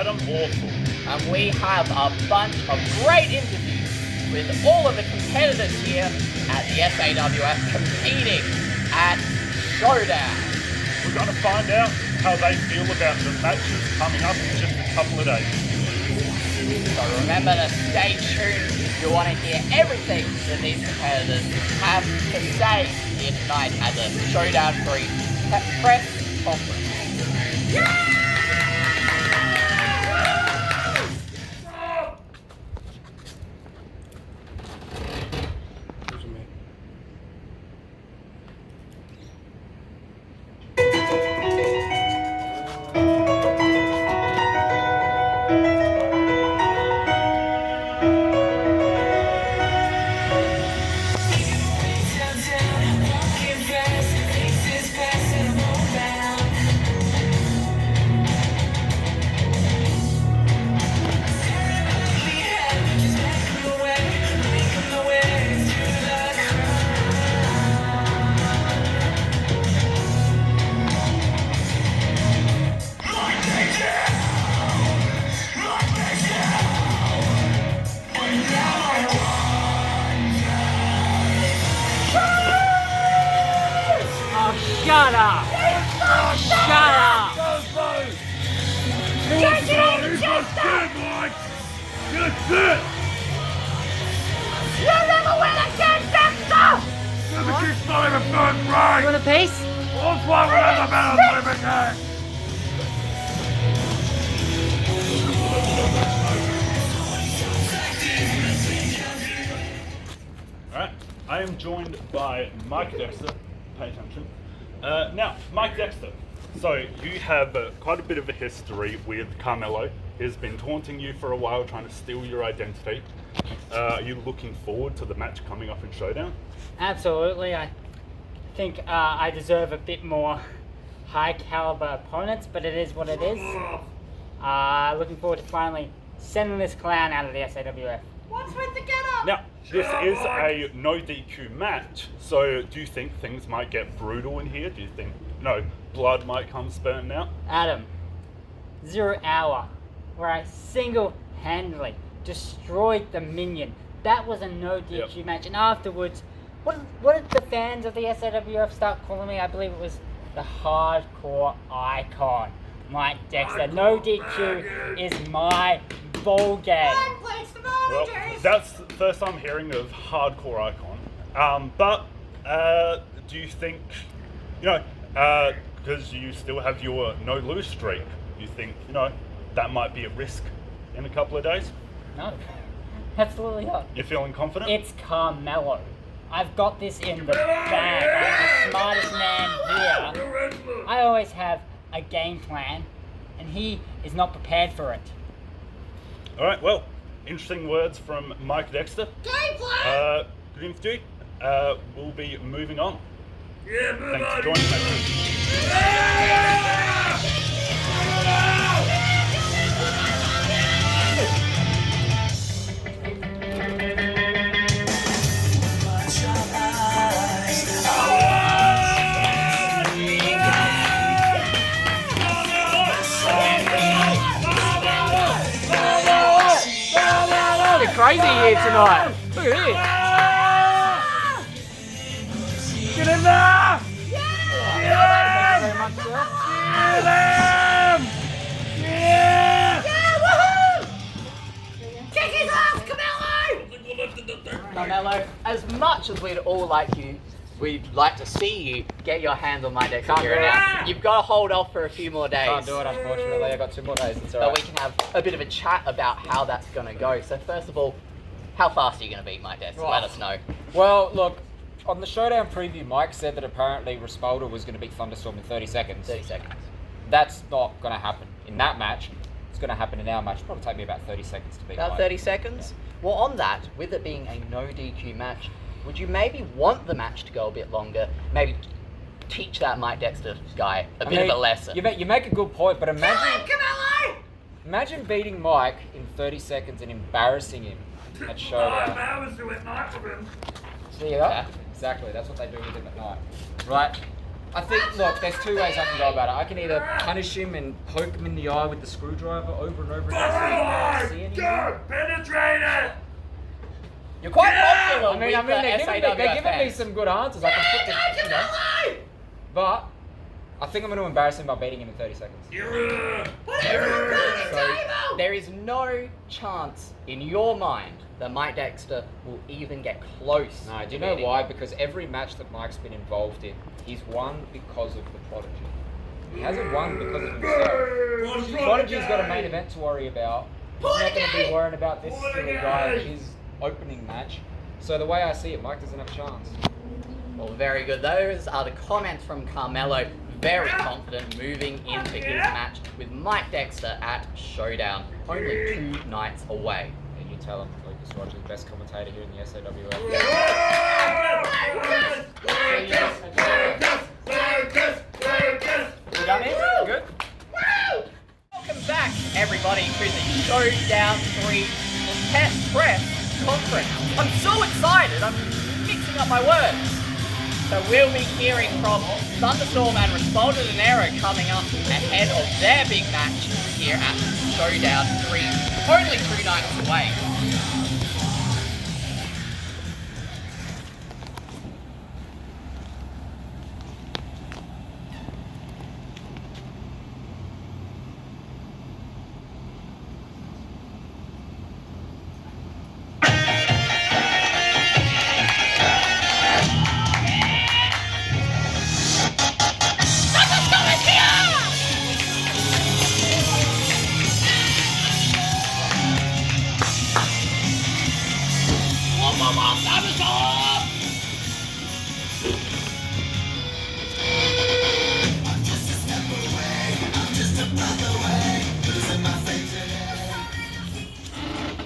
Adam Awful. And we have a bunch of great interviews with all of the competitors here at the SAWF competing at Showdown. We're going to find out how they feel about the matches coming up in just a couple of days. So remember to stay tuned if you want to hear everything that these competitors have to say here tonight at the Showdown 3 press conference. Shut up! Shut up! Take it out of Chester! That's it! You never win again, Dexter! Never keep starting a third right! You want a piece? What's wrong with the battle again? Alright, I am joined by Mike Dexter. Pay attention. Now, Mike Dexter. So, you have quite a bit of a history with Carmelo. He's been taunting you for a while, trying to steal your identity. Are you looking forward to the match coming up in Showdown? Absolutely. I think I deserve a bit more high caliber opponents, but it is what it is. Looking forward to finally sending this clown out of the SAWF. What's with the get-up? Now, this is a no DQ match, so do you think things might get brutal in here? Do you think, blood might come spurting out? Adam, 0 hour, where I single-handedly destroyed the minion. That was a no DQ match, and afterwards, what did the fans of the SAWF start calling me? I believe it was the hardcore icon, Mike Dexter. No DQ is my ball game. Well, that's the first I'm hearing of hardcore icon. But do you think, because you still have your no-lose streak, you think, that might be a risk in a couple of days? No, absolutely not. You're feeling confident? It's Carmelo. I've got this in the bag. I'm the smartest man here. I always have a game plan, and he is not prepared for it. All right, well, interesting words from Mike Dexter. Game plan! Good interview. We'll be moving on. Thanks for joining me. Crazy here tonight. Look at this. Get in there! Thank you very much, sir. Get him! Yeah! Woohoo! Kick his ass, Carmelo! Carmelo, as much as we'd like to see you get your hands on my Dexter here now, you've got to hold off for a few more days. Can't do it, unfortunately. I got 2 more days. It's So alright. we can have a bit of a chat about how that's going to go. So first of all, how fast are you going to beat Mike Dexter? Let us know. Well, look, on the Showdown preview, Mike said that apparently Rispolda was going to beat Thunderstorm in 30 seconds. 30 seconds. That's not going to happen in that match. It's going to happen in our match. It'll probably take me about 30 seconds to beat About Mike. 30 seconds? Well, on that, with it being a no DQ match, would you maybe want the match to go a bit longer? Maybe teach that Mike Dexter guy a bit of a lesson. You make a good point, but imagine beating Mike in 30 seconds and embarrassing him at Showdown. See that? Exactly, that's what they do with him at night. Right? I think, look, there's two ways I can go about it. I can either punish him and poke him in the eye with the screwdriver over and over again so he can't see anymore. Penetrated! You're quite popular I mean, they're giving me some good answers. I can put the, you know, but I think I'm going to embarrass him by beating him in 30 seconds. So there is no chance in your mind that Mike Dexter will even get close. No, do you to know beating why? you. Because every match that Mike's been involved in, he's won because of the Prodigy. He hasn't won because of himself. Prodigy's got a main event to worry about. He's not going to be worrying about this little guy in his opening match. So the way I see it, Mike doesn't have a chance. Well, very good. Those are the comments from Carmelo. Very confident moving into his match with Mike Dexter at Showdown, only 2 nights away. And you tell him Lucas Rogers, best commentator here in the SAWF. You done it? Good? Welcome back, everybody, to the Showdown 3 Test Press Conference. I'm so excited, I'm mixing up my words. So we'll be hearing from Thunderstorm and Respaldo Dinero coming up ahead of their big match here at Showdown 3, only 2 nights away.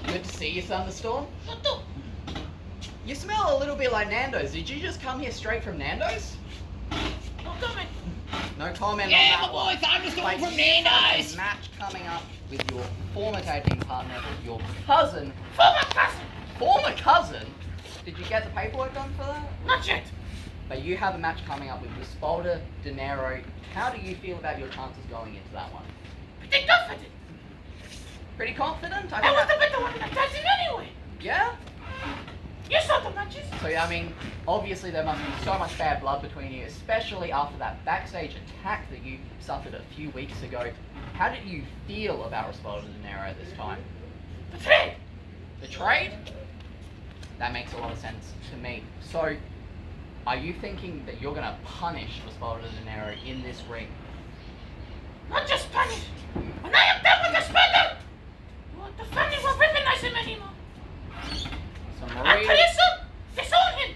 Good to see you, Thunderstorm. You smell a little bit like Nando's. Did you just come here straight from Nando's? No comment. No comment Yeah, on that my one. boy Thunderstorm Like, from you have Nando's. a match coming up with your former tag team partner, your cousin. Former cousin. Former cousin? Did you get the paperwork done for that? Not yet. But you have a match coming up with Respaldo Dinero. How do you feel about your chances going into that one? Pretty confident. Pretty confident? I think was the that- better one in the tag team anyway. Yeah? You saw the matches. So, I mean, obviously there must be so much bad blood between you, especially after that backstage attack that you suffered a few weeks ago. How did you feel about Respaldo Dinero at this time? Betrayed. Betrayed? That makes a lot of sense to me. So, are you thinking that you're going to punish Respaldo Dinero in this ring? Not just punish. When I am done with the spender, the family won't recognize him anymore. Disown him.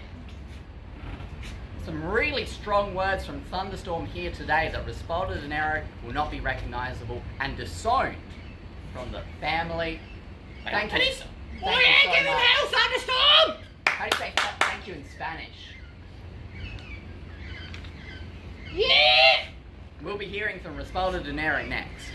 Some really strong words from Thunderstorm here today that Respaldo Dinero will not be recognizable and disowned from the family. Thank you. Boy, Thank you I so get in the much. house, Thunderstorm. How do you say thank you in Spanish? Yeah. We'll be hearing from Respaldo Dinero next.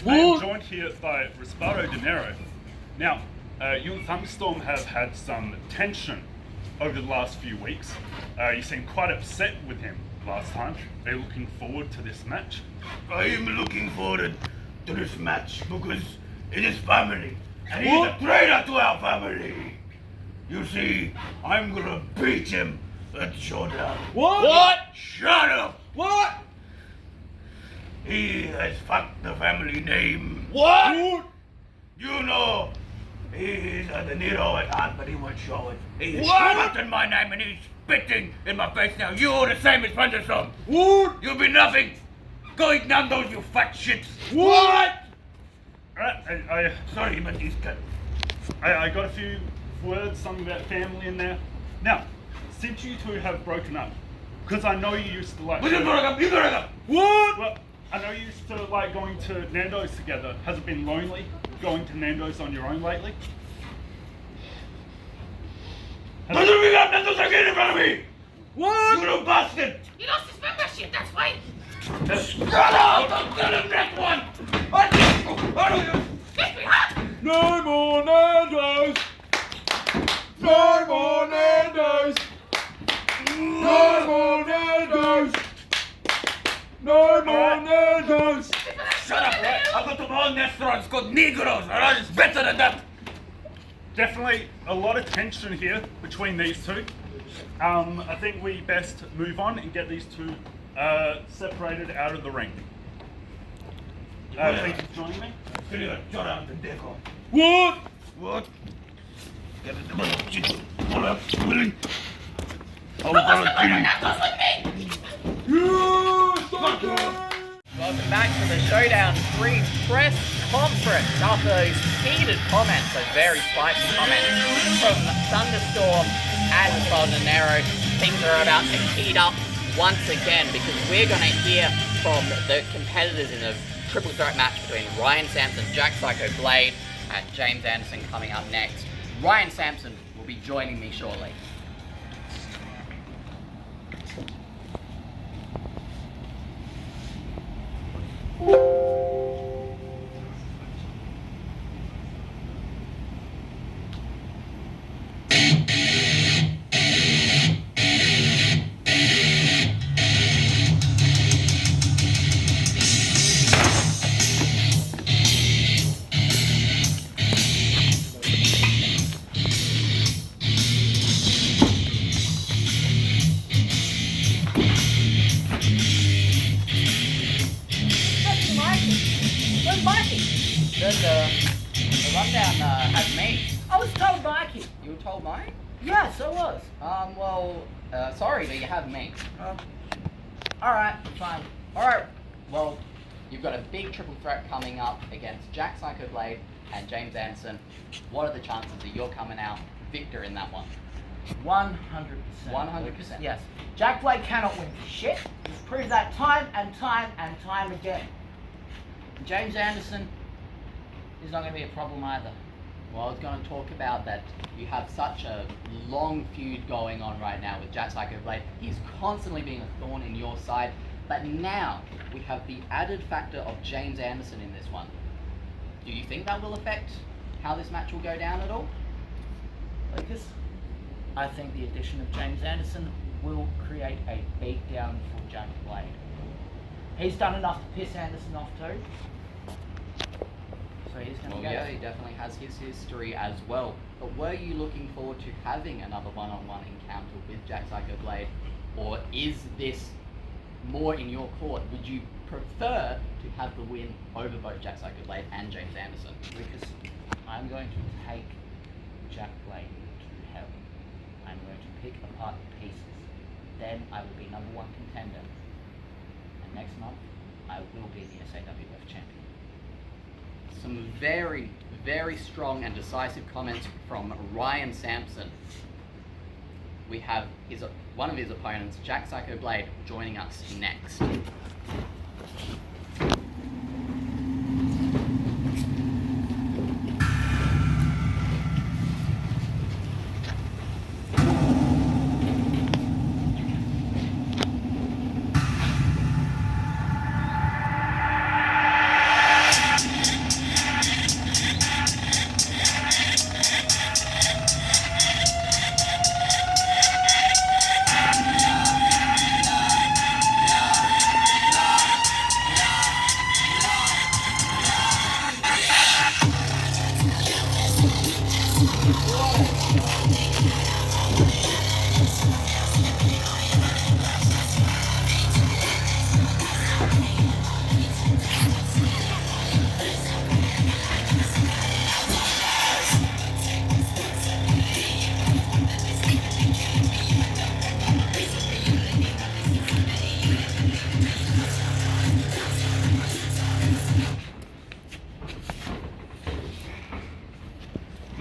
I am joined here by Respaldo Dinero. Now, you and Thunderstorm have had some tension over the last few weeks. You seemed quite upset with him last time. Are you looking forward to this match? I am looking forward to this match because it is family, and he's a traitor to our family. You see, I'm gonna beat him at Showdown. What? Shut up! What? He has fucked the family name. What? You know, he is a De Niro at heart, but he won't show it. He is What? fucking my name and he's spitting in my face now. You are the same as Thunderstorm. What? You'll be nothing. Go eat Nando's, you fat shits! What? I Sorry, but he's cut. I got a few words, something about family in there. Now, since you two have broken up, because I know you used to like. You broke up! What? Well, I know you used to like going to Nando's together. Has it been lonely going to Nando's on your own lately? Don't bring up Nando's again in front of me! What? You little bastard! He lost his membership, that's why. Shut up! Don't get the next one! Get behind! No more Nando's! No more Nando's! No more Nando's! No more Nando's! Shut up! I got to my own restaurant. It's called Negros. Alright, it's better than that. Definitely a lot of tension here between these two. I think we best move on and get these two separated out of the ring. Thank you for joining me. Shut up, the deco. What? What? Get it, come on, shit. Hold up, Willie. Hold up, Welcome back to the Showdown 3 press conference. After those heated comments, those very spicy comments from Thunderstorm and Soldanero, things are about to heat up once again because we're going to hear from the competitors in a triple threat match between Ryan Sampson, Jack Psycho Blade, and James Anderson coming up next. Ryan Sampson will be joining me shortly. Where's Mikey? The rundown has me. I was told Mikey. You were told mine? Yes, I was. Sorry, but you have me. Alright, fine. Alright, well, you've got a big triple threat coming up against Jack Psycho Blade and James Anderson. What are the chances that you're coming out victor in that one? 100%. 100%? Yes. Jack Blade cannot win for shit. He's proved that time and time and time again. James Anderson is not going to be a problem either. Well, I was going to talk about that you have such a long feud going on right now with Jack Psycho Blade. He's constantly being a thorn in your side. But now we have the added factor of James Anderson in this one. Do you think that will affect how this match will go down at all? Lucas, I think the addition of James Anderson will create a beatdown for Jack Blade. He's done enough to piss Anderson off too. So he's going to Well, go. yeah, he definitely has his history as well. But were you looking forward to having another one-on-one encounter with Jack Psycho Blade? Or is this more in your court? Would you prefer to have the win over both Jack Psycho Blade and James Anderson? Because I'm going to take Jack Blade to hell. I'm going to pick apart the pieces. Then I will be #1 contender. And next month, I will be the SAWF champion. Some very, very strong and decisive comments from Ryan Sampson. We have one of his opponents, Jack Psycho Blade, joining us next.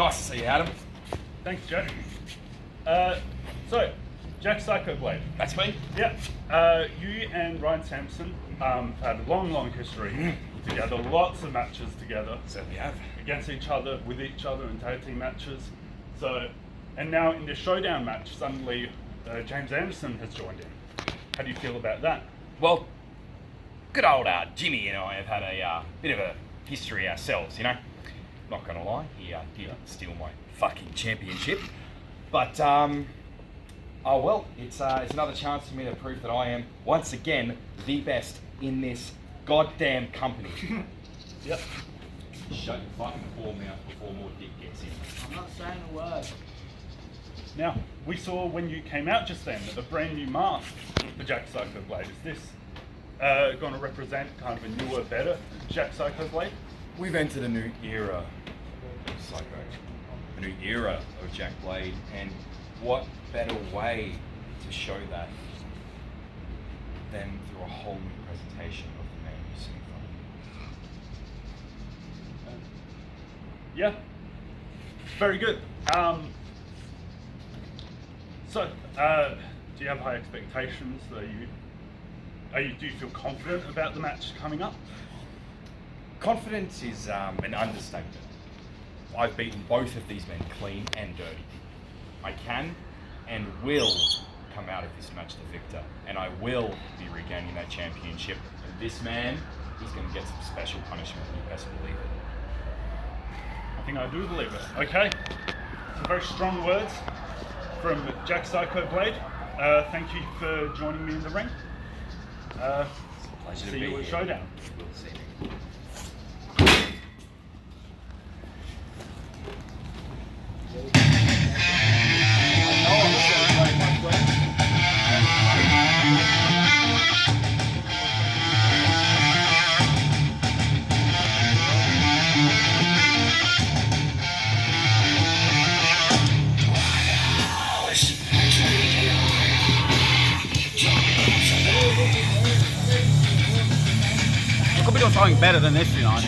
Nice to see you, Adam. Thanks, Jack. So, Jack Psycho Blade. That's me. Yeah. You and Ryan Sampson had a long history together, lots of matches together. Certainly have. Against each other, with each other in tag team matches. So, and now in this Showdown match, suddenly James Anderson has joined in. How do you feel about that? Well, good old Jimmy and I have had a bit of a history ourselves, you know. Not gonna lie, he did steal my fucking championship. But, oh well, it's another chance for me to prove that I am, once again, the best in this goddamn company. Yep. Shut your fucking poor mouth before more dick gets in. I'm not saying a word. Now, we saw when you came out just then a brand new mask for Jack Psycho Blade. Is this going to represent kind of a newer, better Jack Psycho Blade? We've entered a new era of Psycho. A new era of Jack Blade, and what better way to show that than through a whole new presentation of the man you see in front of you. Yeah. Very good. So, do you have high expectations? Do you feel confident about the match coming up? Confidence is an understatement. I've beaten both of these men clean and dirty. I can and will come out of this match the victor, and I will be regaining that championship. And this man, he's going to get some special punishment. You best believe it. I think I do believe it. Okay. Some very strong words from Jack Psycho Blade. Thank you for joining me in the ring. Pleasure to See be you at here. Showdown. We'll see you. We could be doing something better than this tonight.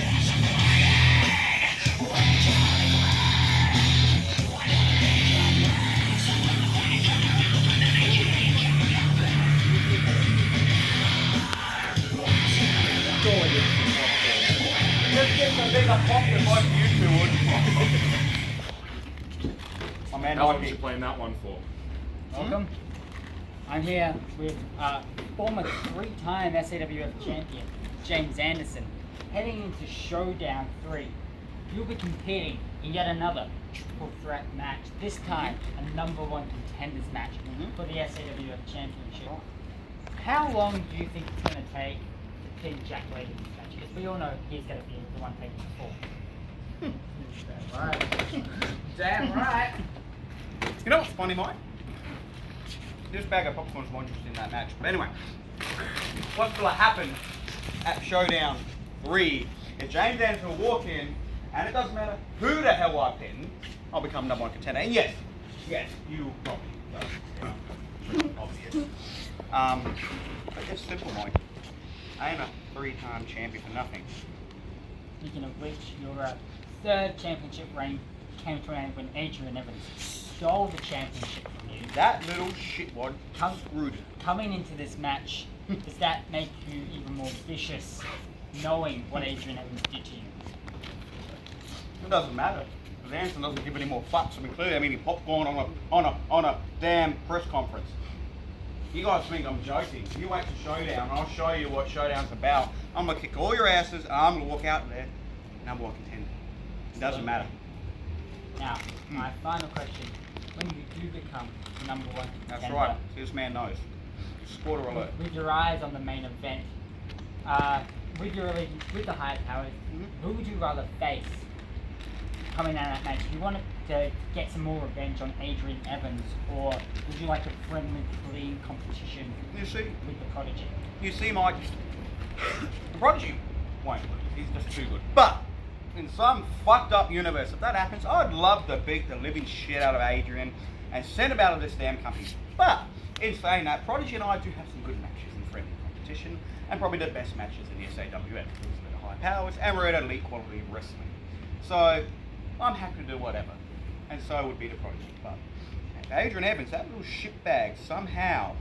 My man, How long was you playing that one for? Welcome. I'm here with former 3-time SAWF champion, James Anderson. Heading into Showdown 3, you'll be competing in yet another triple threat match. This time, a #1 contenders match for the SAWF championship. How long do you think it's going to take to pin Jack Blade in this match? Because we all know he's going to be the one taking the fall. Damn right. Damn right. You know what's funny, Mike? This bag of popcorn's more interested in that match. But anyway, what's going to happen at Showdown 3 if James Anderson will walk in, and it doesn't matter who the hell I pin, I'll become #1 contender. And yes, you probably know. Obvious. But it's simple, Mike. I am a 3-time champion for nothing. Speaking of which, your third championship reign came to an end when Adrian Evans stole the championship from you. That little shitwad Come- rude. Coming into this match, does that make you even more vicious, knowing what Adrian Evans did to you? It doesn't matter. Because Anderson doesn't give any more fucks. I mean, clearly I'm eating popcorn on a damn press conference. You guys think I'm joking. You wait to Showdown, and I'll show you what Showdown's about. I'm gonna kick all your asses, and I'm gonna walk out there #1 contender. It doesn't matter. Now, my final question: when you do become the #1 contender, That's right. This man knows. Spoiler alert. with your eyes on the main event, with the higher powers, who would you rather face coming out of that match? Do you want to get some more revenge on Adrian Evans, or would you like a friendly, clean competition You see, with the Prodigy? Mike, the Prodigy won't lose. He's just too good. But in some fucked up universe, if that happens, I'd love to beat the living shit out of Adrian and send him out of this damn company. But in saying that, Prodigy and I do have some good matches in friendly competition, and probably the best matches in the SAWF. We're at high powers, and we're at elite quality wrestling. So I'm happy to do whatever. and so would be the Prodigy. But Adrian Evans, that little shitbag, somehow,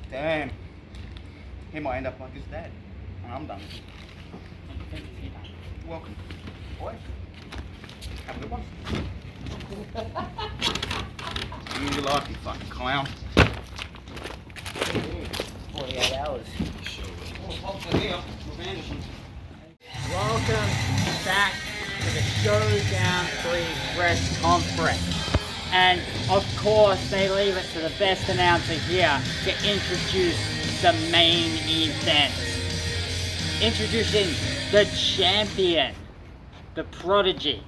damn, he might end up like his dad. And I'm done. Welcome, boy. Have a good one. You like you fucking clown. 48 hours. Welcome back to the Showdown 3 press conference. And of course, they leave it to the best announcer here to introduce the main event. Introducing the champion, the Prodigy.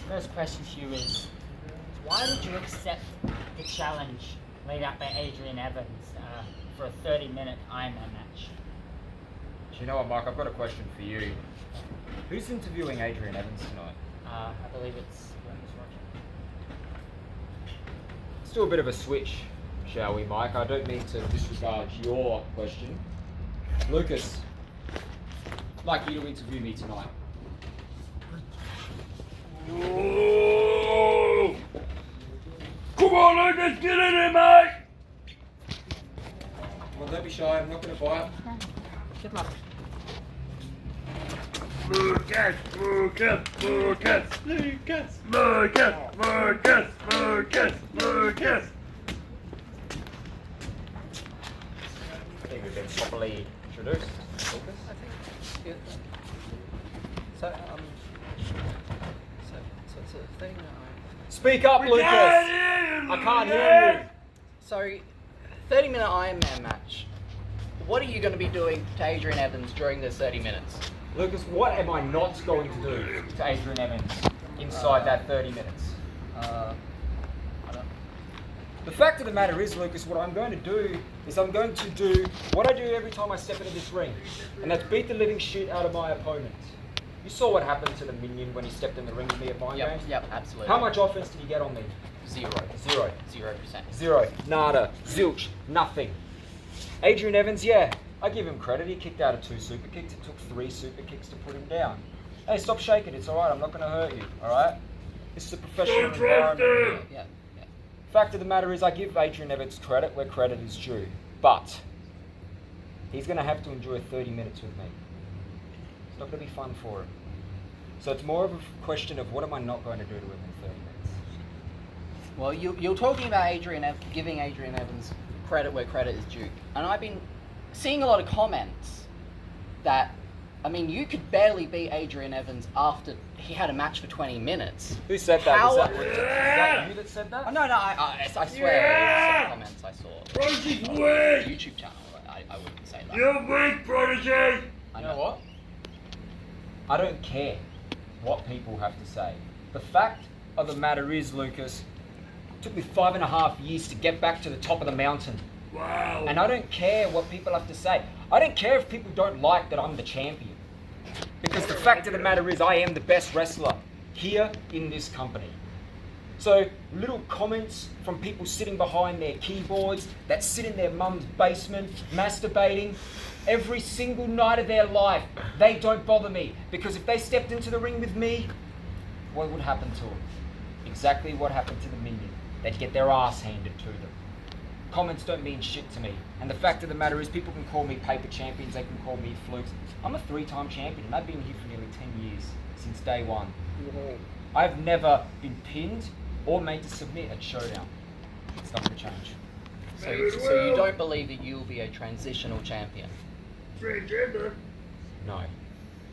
First question to you is, why did you accept the challenge laid out by Adrian Evans for a 30-minute Ironman match? Do you know what, Mike? I've got a question for you. Who's interviewing Adrian Evans tonight? I believe it's Roger. Let's do a bit of a switch, shall we, Mike? I don't mean to disregard your question. Lucas, I'd like you to interview me tonight. Whoa! Come on, Lucas, get in here, mate! Well, don't be shy, I'm not going to bite. Good luck. Lucas, Lucas, Lucas, Lucas, Lucas, Lucas, Lucas, Lucas. I think we've been properly introduced. Lucas? I think, yeah. So, so the thing that Speak up, Lucas! I can't hear you. So, 30-minute Ironman match. What are you going to be doing to Adrian Evans during this 30 minutes? Lucas, what am I not going to do to Adrian Evans inside that 30 minutes? I don't. The fact of the matter is, Lucas, what I'm going to do is I'm going to do what I do every time I step into this ring, and that's beat the living shit out of my opponent. You saw what happened to the Minion when he stepped in the ring with me at Mind Games? Yep, absolutely. How much offense did he get on me? Zero. 0. 0%. 0. Nada. Zilch. Nothing. Adrian Evans, yeah, I give him credit. He kicked out of 2 super kicks. It took 3 super kicks to put him down. Hey, stop shaking. It's all right. I'm not going to hurt you. All right? This is a professional environment here. Yeah. Fact of the matter is, I give Adrian Evans credit where credit is due, but he's going to have to enjoy 30 minutes with me. It's not going to be fun for him. So it's more of a question of what am I not going to do to him in 30 minutes. Well, you're talking about giving Adrian Evans credit where credit is due. And I've been seeing a lot of comments that, I mean, you could barely beat Adrian Evans after he had a match for 20 minutes. Who said that? How- Was that you that said that? Oh, no, I swear, some comments I saw. Prodigy's on weak! the YouTube channel, I wouldn't say that. You're weak, Prodigy! I You know what? I don't care what people have to say. The fact of the matter is, Lucas, it took me 5.5 years to get back to the top of the mountain. Wow. And I don't care what people have to say. I don't care if people don't like that I'm the champion. Because the fact of the matter is, I am the best wrestler here in this company. So little comments from people sitting behind their keyboards that sit in their mum's basement masturbating every single night of their life, they don't bother me, because if they stepped into the ring with me, what would happen to them? Exactly what happened to the Minion. They'd get their ass handed to them. Comments don't mean shit to me. And the fact of the matter is, people can call me paper champions, they can call me flukes. I'm a 3-time champion and I've been here for nearly 10 years, since day one. I've never been pinned or made to submit at Showdown. It's not going to change. So you don't believe that you'll be a transitional champion? No,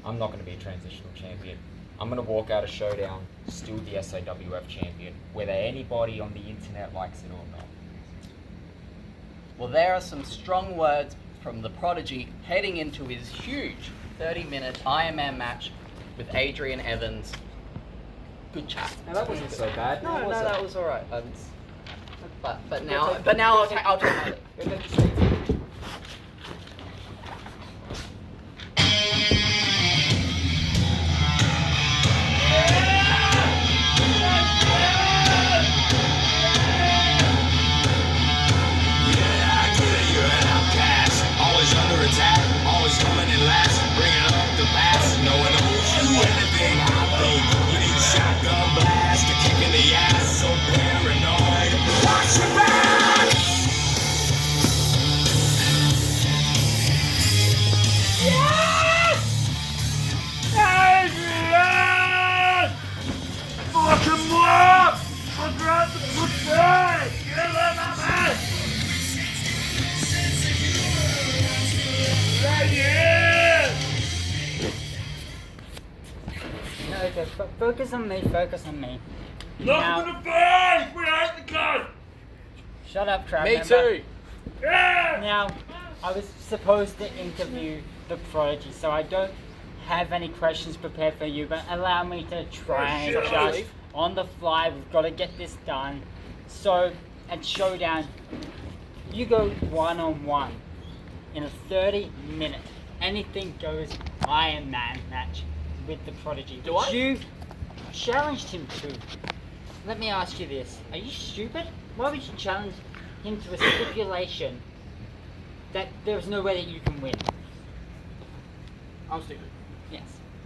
I'm not going to be a transitional champion. I'm going to walk out of Showdown still the SAWF champion, whether anybody on the internet likes it or not. Well, there are some strong words from the Prodigy heading into his huge 30-minute Iron Man match with Adrian Evans. Good chat. Now that wasn't so bad. No, was it? that was alright. But now I'll take my leave. Okay, focus on me, focus on me. Look in the face! We hate the gun! Shut up, crowd Me member. too! Yeah! Now, I was supposed to interview the Prodigy, so I don't have any questions prepared for you, but allow me to try and judge on the fly. We've got to get this done. So, at Showdown, you go one-on-one in a 30-minute anything goes Iron Man match with the Prodigy. Do I? You challenged him to. Let me ask you this. Are you stupid? Why would you challenge him to a stipulation that there's no way that you can win? I'm stupid. Yes.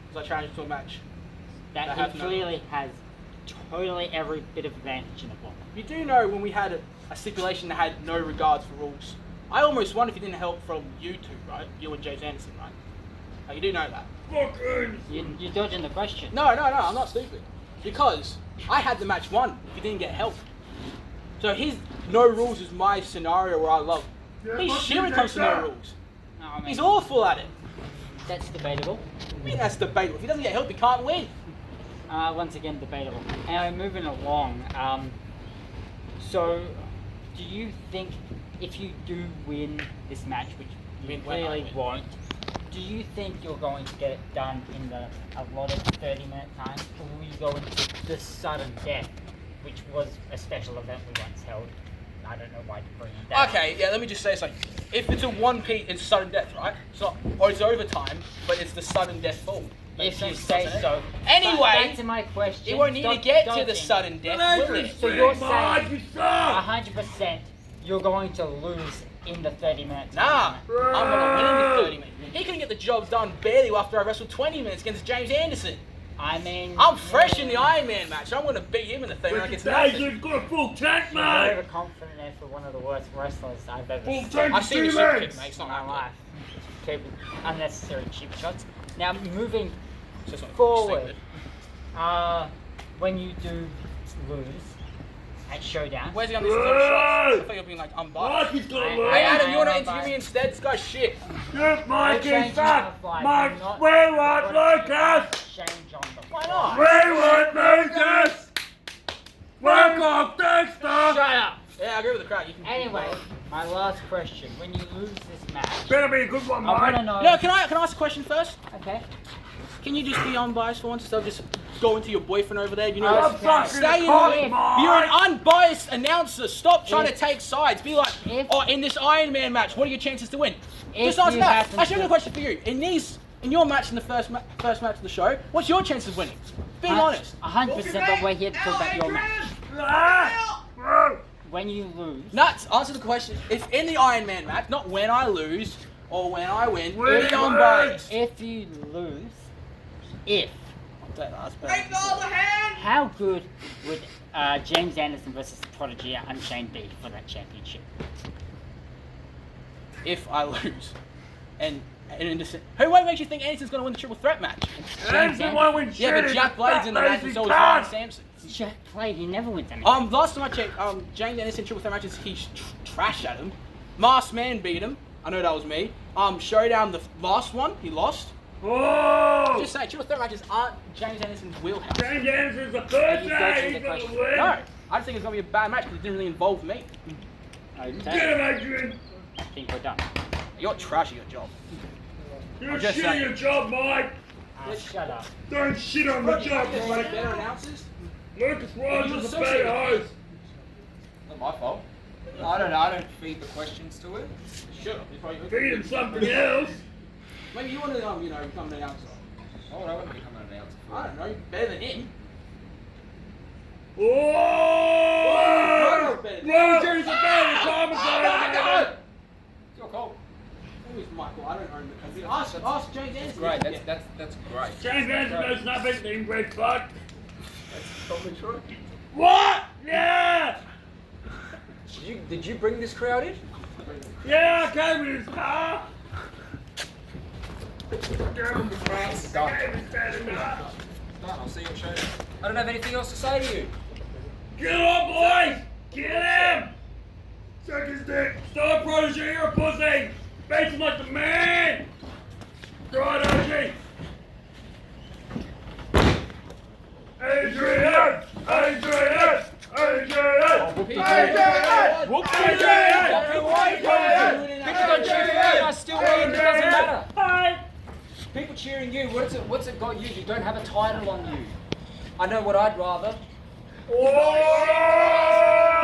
Because I challenged him to a match. That I he have no- clearly has totally every bit of advantage in the ball. You do know when we had a stipulation that had no regards for rules, I almost won if you didn't help from you two, right? You and James Anderson, right? You do know that. You're dodging the question. No, I'm not stupid. Because I had the match won if you didn't get help. So his no rules is my scenario where I love. He's shit when it comes to no rules. No, I mean, He's awful at it. that's debatable. I mean, that's debatable. If he doesn't get help, he can't win. Once again, debatable. Anyway, moving along. So, do you think if you do win this match, which you Win when I clearly win. won't, do you think you're going to get it done in the allotted 30-minute time, or will you go into the sudden death, which was a special event we once held? I don't know why you bring that up. Okay, yeah, let me just say something. If it's a 1P, it's sudden death, right? So, or it's overtime, but it's the sudden death fall. If you sense, say doesn't it? so. Anyway, But back to my question. it won't need to Stop get to the dodging. sudden death, will it? So you're saying 100% you're going to lose in the 30-minute time? Nah, I'm gonna win in the 30 minutes. He couldn't get the job done barely after I wrestled 20 minutes against James Anderson. I mean, I'm fresh in the Iron Man match. I'm gonna beat him in the 30 minutes against nothing. You've got a full tank, You're mate! overconfident there for one of the worst wrestlers I've ever Full seen tank I've seen the two super legs! kick, mate. It's in not my that life. Keep unnecessary cheap shots. Now, moving good. Just wanna forward, say that. when you do lose at Showdown, Where's he on these shots? I thought you were being like unbiased. Mikey's got I- a Hey I- Adam, you wanna I'm interview biased. me instead? This guy's shit. Yes, Mikey, change son! on the fly. Mike, Do not- we won't like us! change on the Why fly. not? We won't lose us! Work off, Dexter! Shut up! Yeah, I agree with the crowd. You can. Anyway, my last question. When you lose this match, Better be a good one, I want to Mike. know... No, can I ask a question first? Okay. Can you just be unbiased for once instead of just going to your boyfriend over there? You know, Oh, I'm fucking stay in hot, the Mike! You're an unbiased announcer. Stop trying to If- take sides. Be like, if- oh, in this Iron Man match, what are your chances to win? If Just answer you that. happen Actually, I've got a to- question for you. In your match in the first match of the show, what's your chances of winning? Being honest. 100%, but we're here to talk about your match. When you lose, Nuts, answer the question. It's in the Iron Man match, not when I lose or when I win. It's on bias. if you lose, if That last bit. how good would James Anderson versus the Prodigy at Unchained be for that championship? If I lose. And Anderson. Who makes you think Anderson's going to win the triple threat match? James Anderson. Yeah, but Jack Blade's in the match and so is Ryan Sampson. Jack Blade, he never wins anything. Last time I checked, James Anderson triple threat matches, he trashed at him. Masked Man beat him. I know that was me. Showdown, the last one, he lost. Oh! Just saying, triple threat matches aren't James Anderson's wheelhouse. James Anderson's the And first you go guy. to He's the gonna question. win. No, I just think it's going to be a bad match because it didn't really involve me. Get him, Okay, Adrian. I think we're done. You're trash at your job. You're I'm just shit at saying. your job, Mike. Shut up. Don't shit on the job, Mike. Better announcers? Lucas Rogers is a associate. better host. Not my fault. I don't feed the questions to him. Sure. Feed him something else. Maybe you want to, become an announcer. Why would I want to become an announcer? I don't know. Better than him. Oh! Rogers is a better commentator. It's your call. Who is Michael? I don't know. Ask James Anderson. Great. That's great. James Anderson knows nothing, the inbred fuck. That's probably true. What? Yeah! Did you bring this crowd in? Yeah, I came in his car. Done. Done. Done. I'll see you at Showdown. I don't have anything else to say to you. Get on, boys! Get him! Suck his dick! Stop, Prodigy, you're a pussy! Face him like the man! Right, OG! Adrian! Adrian! Adrian! Adrian! People don't cheer for me, I still win. It doesn't matter. Hey! People cheering you. What's it got you? You don't have a title on you. I know what I'd rather. Oh!